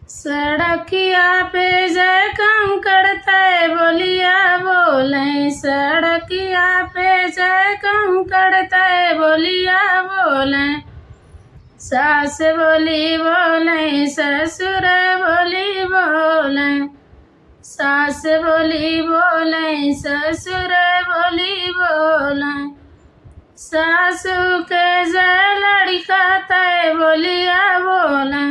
सड़किया पे जय कंकड़ तय बोलिया बोले, सड़किया पे जय कंकड़ तय बोलिया बोले। सास बोली बोले ससुर बोली बोले, सास बोली बोले ससुर बोली बोले। सासू के जय लड़का तय बोलिया बोले,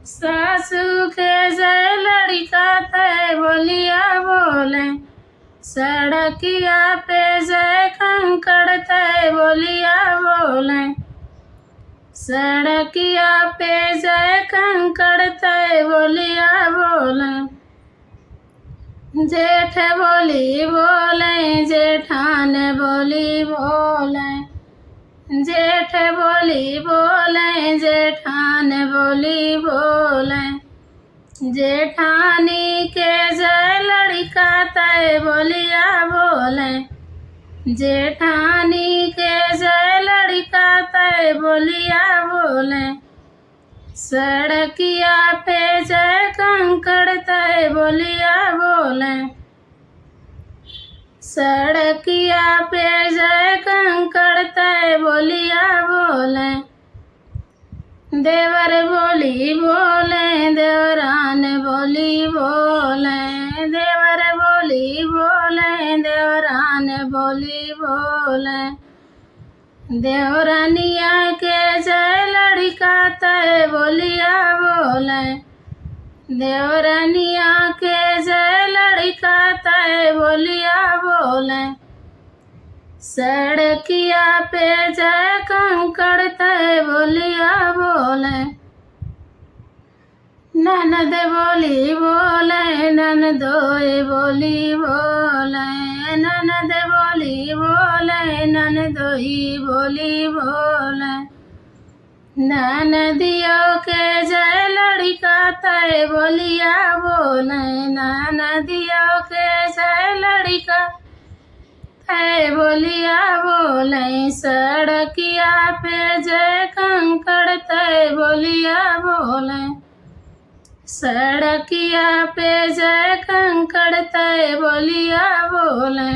सासू के जय लड़का तय बोलिया बोले। सड़किया पे जय कंकड़ तय बोलिया बोले, सड़किया पे जय कंकड़ तय बोलिया बोले। जेठ बोली बोले जेठान बोली बोले, जेठ बोली बोले जेठान बोली बोले। जेठानी के जय लड़का तय बोलिया बोले, जेठानी के जय लड़का तय बोलिया बोले। सड़किया पे जय कंकड़ तय बोलिया बोले, सड़किया पे जय कंकड़ तय बोलिया बोले। देवर बोली बोले देवरान बोली बोले, देवर बोली बोले देवरान बोली बोले। देवरानिया के जय लड़का तय बोलिया बोले, देवरानिया के जय लड़का तय बोलिया बोले। सड़किया पे जय कंकड़ तय बोलिया बोले। ननद बोली बोले ननदोई बोली बोले, ननद बोली बोले ननदोई बोली बोले। ननदियों के जय लड़का तय बोलिया बोले, ननदियों के जय लड़का तय बोलिया बोले। सड़किया पे जय कंकड़ तय बोलिया बोले, सड़किया पे जय कंकड़ तय बोलिया बोले।